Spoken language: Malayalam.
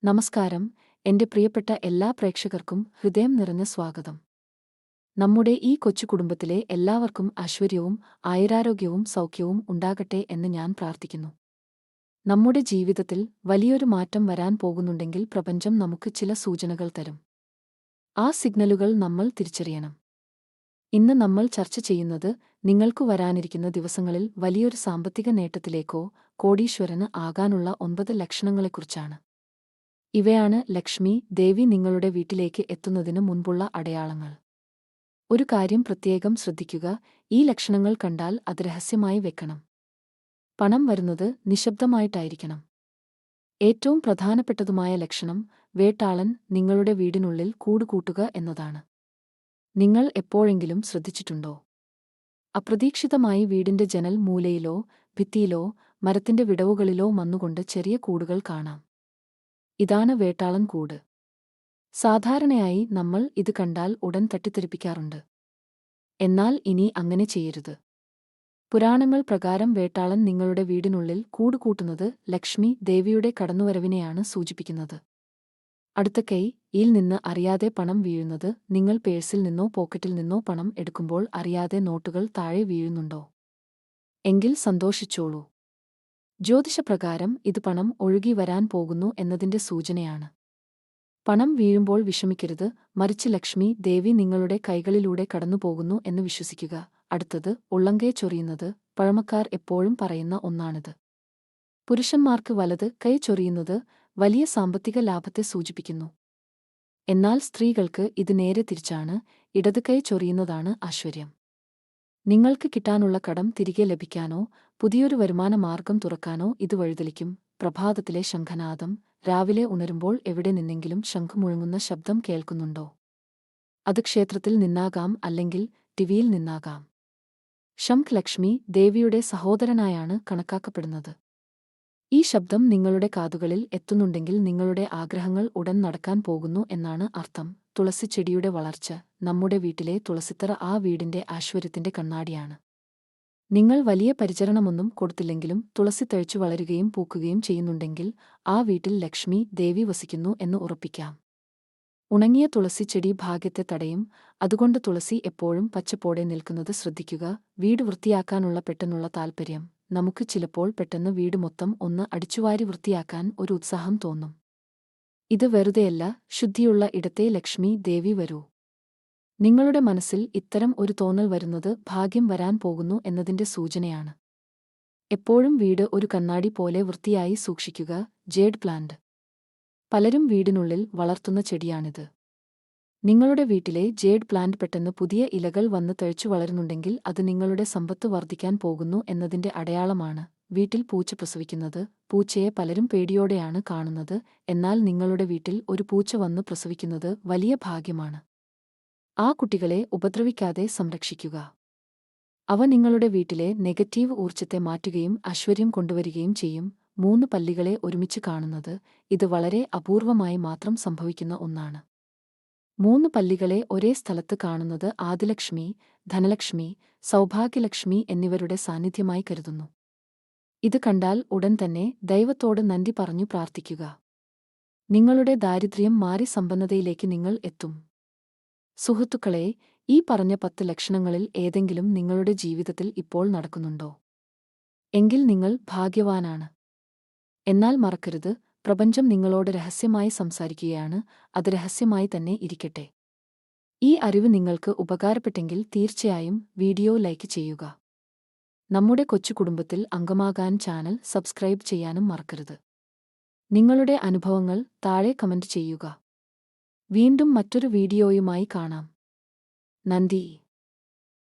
നമസ്കാരം, എന്റെ പ്രിയപ്പെട്ട എല്ലാ പ്രേക്ഷകർക്കും ഹൃദയം നിറഞ്ഞ സ്വാഗതം. നമ്മുടെ ഈ കൊച്ചു കുടുംബത്തിലെ എല്ലാവർക്കും ഐശ്വര്യവും ആയുരാരോഗ്യവും സൗഖ്യവും ഉണ്ടാകട്ടെ എന്ന് ഞാൻ പ്രാർത്ഥിക്കുന്നു. നമ്മുടെ ജീവിതത്തിൽ വലിയൊരു മാറ്റം വരാൻ പോകുന്നുണ്ടെങ്കിൽ പ്രപഞ്ചം നമുക്ക് ചില സൂചനകൾ തരും. ആ സിഗ്നലുകൾ നമ്മൾ തിരിച്ചറിയണം. ഇന്ന് നമ്മൾ ചർച്ച ചെയ്യുന്നത് നിങ്ങൾക്കു വരാനിരിക്കുന്ന ദിവസങ്ങളിൽ വലിയൊരു സാമ്പത്തിക നേട്ടത്തിലേക്കോ കോടീശ്വരന് ആകാനുള്ള 9 ലക്ഷണങ്ങളെക്കുറിച്ചാണ്. ഇവയാണ് ലക്ഷ്മി ദേവി നിങ്ങളുടെ വീട്ടിലേക്ക് എത്തുന്നതിന് മുൻപുള്ള അടയാളങ്ങൾ. ഒരു കാര്യം പ്രത്യേകം ശ്രദ്ധിക്കുക, ഈ ലക്ഷണങ്ങൾ കണ്ടാൽ അത് രഹസ്യമായി വെക്കണം. പണം വരുന്നത് നിശബ്ദമായിട്ടായിരിക്കണം. ഏറ്റവും പ്രധാനപ്പെട്ടതുമായ ലക്ഷണം വേട്ടാളൻ നിങ്ങളുടെ വീടിനുള്ളിൽ കൂടുകൂട്ടുക എന്നതാണ്. നിങ്ങൾ എപ്പോഴെങ്കിലും ശ്രദ്ധിച്ചിട്ടുണ്ടോ? അപ്രതീക്ഷിതമായി വീടിന്റെ ജനൽ മൂലയിലോ ഭിത്തിയിലോ മരത്തിന്റെ വിടവുകളിലോ വന്നുകൊണ്ട് ചെറിയ കൂടുകൾ കാണാം. ഇതാണ് വേട്ടാളൻ കൂട്. സാധാരണയായി നമ്മൾ ഇത് കണ്ടാൽ ഉടൻ തട്ടിത്തെറിപ്പിക്കാറുണ്ട്. എന്നാൽ ഇനി അങ്ങനെ ചെയ്യരുത്. പുരാണങ്ങൾ പ്രകാരം വേട്ടാളൻ നിങ്ങളുടെ വീടിനുള്ളിൽ കൂടുകൂട്ടുന്നത് ലക്ഷ്മി ദേവിയുടെ കടന്നുവരവിനെയാണ് സൂചിപ്പിക്കുന്നത്. അടുത്ത കൈയിൽ നിന്ന് അറിയാതെ പണം വീഴുന്നത്, നിങ്ങൾ പേഴ്സിൽ നിന്നോ പോക്കറ്റിൽ നിന്നോ പണം എടുക്കുമ്പോൾ അറിയാതെ നോട്ടുകൾ താഴെ വീഴുന്നുണ്ടോ? എങ്കിൽ സന്തോഷിച്ചോളൂ. ജ്യോതിഷപ്രകാരം ഇത് പണം ഒഴുകി വരാൻ പോകുന്നു എന്നതിന്റെ സൂചനയാണ്. പണം വീഴുമ്പോൾ വിഷമിക്കരുത്, മറിച്ച് ലക്ഷ്മി ദേവി നിങ്ങളുടെ കൈകളിലൂടെ കടന്നുപോകുന്നു എന്ന് വിശ്വസിക്കുക. അടുത്തത് ഉള്ളംകൈ ചൊറിയുന്നത്. പഴമക്കാർ എപ്പോഴും പറയുന്ന ഒന്നാണിത്. പുരുഷന്മാർക്ക് വലത് കൈ ചൊറിയുന്നത് വലിയ സാമ്പത്തിക ലാഭത്തെ സൂചിപ്പിക്കുന്നു. എന്നാൽ സ്ത്രീകൾക്ക് ഇത് നേരെ തിരിച്ചാണ്, ഇടത് കൈ ചൊറിയുന്നതാണ് ഐശ്വര്യം. നിങ്ങൾക്ക് കിട്ടാനുള്ള കടം തിരികെ ലഭിക്കാനോ പുതിയൊരു വരുമാന മാർഗം തുറക്കാനോ ഇത് വഴിതെളിക്കും. പ്രഭാതത്തിലെ ശംഖനാദം. രാവിലെ ഉണരുമ്പോൾ എവിടെ നിന്നെങ്കിലും ശംഖ് മുഴങ്ങുന്ന ശബ്ദം കേൾക്കുന്നുണ്ടോ? അത് ക്ഷേത്രത്തിൽ നിന്നാകാം, അല്ലെങ്കിൽ ടിവിയിൽ നിന്നാകാം. ശംഖ് ലക്ഷ്മി ദേവിയുടെ സഹോദരനായാണ് കണക്കാക്കപ്പെടുന്നത്. ഈ ശബ്ദം നിങ്ങളുടെ കാതുകളിൽ എത്തുന്നുണ്ടെങ്കിൽ നിങ്ങളുടെ ആഗ്രഹങ്ങൾ ഉടൻ നടക്കാൻ പോകുന്നു എന്നാണ് അർത്ഥം. തുളസിച്ചെടിയുടെ വളർച്ച. നമ്മുടെ വീട്ടിലെ തുളസിത്തറ ആ വീടിന്റെ ഐശ്വര്യത്തിന്റെ കണ്ണാടിയാണ്. നിങ്ങൾ വലിയ പരിചരണമൊന്നും കൊടുത്തില്ലെങ്കിലും തുളസി തഴച്ചു വളരുകയും പൂക്കുകയും ചെയ്യുന്നുണ്ടെങ്കിൽ ആ വീട്ടിൽ ലക്ഷ്മി ദേവി വസിക്കുന്നു എന്ന് ഉറപ്പിക്കാം. ഉണങ്ങിയ തുളസി ചെടി ഭാഗ്യത്തെ തടയും, അതുകൊണ്ട് തുളസി എപ്പോഴും പച്ചപ്പോടെ നിൽക്കുന്നത് ശ്രദ്ധിക്കുക. വീട് വൃത്തിയാക്കാനുള്ള പെട്ടെന്നുള്ള താൽപ്പര്യം. നമുക്ക് ചിലപ്പോൾ പെട്ടെന്ന് വീട് മൊത്തം ഒന്ന് അടിച്ചുവാരി വൃത്തിയാക്കാൻ ഒരു ഉത്സാഹം തോന്നും. ഇത് വെറുതെയല്ല, ശുദ്ധിയുള്ള ഇടത്തെ ലക്ഷ്മി ദേവി വരൂ. നിങ്ങളുടെ മനസ്സിൽ ഇത്തരം ഒരു തോന്നൽ വരുന്നത് ഭാഗ്യം വരാൻ പോകുന്നു എന്നതിന്റെ സൂചനയാണ്. എപ്പോഴും വീട് ഒരു കണ്ണാടി പോലെ വൃത്തിയായി സൂക്ഷിക്കുക. Jade plant. പലരും വീടിനുള്ളിൽ വളർത്തുന്ന ചെടിയാണിത്. നിങ്ങളുടെ വീട്ടിലെ ജേഡ് പ്ലാന്റ് പെട്ടെന്ന് പുതിയ ഇലകൾ വന്ന് തഴച്ചു വളരുന്നുണ്ടെങ്കിൽ അത് നിങ്ങളുടെ സമ്പത്ത് വർദ്ധിക്കാൻ പോകുന്നു എന്നതിന്റെ അടയാളമാണ്. വീട്ടിൽ പൂച്ച പ്രസവിക്കുന്നത്. പൂച്ചയെ പലരും പേടിയോടെയാണ് കാണുന്നത്, എന്നാൽ നിങ്ങളുടെ വീട്ടിൽ ഒരു പൂച്ച വന്ന് പ്രസവിക്കുന്നത് വലിയ ഭാഗ്യമാണ്. ആ കുട്ടികളെ ഉപദ്രവിക്കാതെ സംരക്ഷിക്കുക. അവ നിങ്ങളുടെ വീട്ടിലെ നെഗറ്റീവ് ഊർജ്ജത്തെ മാറ്റുകയും ഐശ്വര്യം കൊണ്ടുവരികയും ചെയ്യും. 3 പല്ലികളെ ഒരുമിച്ച് കാണുന്നത്. ഇത് വളരെ അപൂർവമായി മാത്രം സംഭവിക്കുന്ന ഒന്നാണ്. 3 പല്ലികളെ ഒരേ സ്ഥലത്ത് കാണുന്നത് ആദിലക്ഷ്മി, ധനലക്ഷ്മി, സൗഭാഗ്യലക്ഷ്മി എന്നിവരുടെ സാന്നിധ്യമായി കരുതുന്നു. ഇത് കണ്ടാൽ ഉടൻ തന്നെ ദൈവത്തോട് നന്ദി പറഞ്ഞു പ്രാർത്ഥിക്കുക. നിങ്ങളുടെ ദാരിദ്ര്യം മാറി സമ്പന്നതയിലേക്ക് നിങ്ങൾ എത്തും. സുഹൃത്തുക്കളെ, ഈ പറഞ്ഞ 10 ലക്ഷണങ്ങളിൽ ഏതെങ്കിലും നിങ്ങളുടെ ജീവിതത്തിൽ ഇപ്പോൾ നടക്കുന്നുണ്ടോ? എങ്കിൽ നിങ്ങൾ ഭാഗ്യവാനാണ്. എന്നാൽ മറക്കരുത്, പ്രപഞ്ചം നിങ്ങളോട് രഹസ്യമായി സംസാരിക്കുകയാണ്. അത് രഹസ്യമായി തന്നെ ഇരിക്കട്ടെ. ഈ അറിവ് നിങ്ങൾക്ക് ഉപകാരപ്പെട്ടെങ്കിൽ തീർച്ചയായും വീഡിയോ ലൈക്ക് ചെയ്യുക. നമ്മുടെ കൊച്ചു കുടുംബത്തിൽ അംഗമാകാൻ ചാനൽ സബ്സ്ക്രൈബ് ചെയ്യാനും മറക്കരുത്. നിങ്ങളുടെ അനുഭവങ്ങൾ താഴെ കമന്റ് ചെയ്യുക. വീണ്ടും മറ്റൊരു വീഡിയോയുമായി കാണാം. നന്ദി.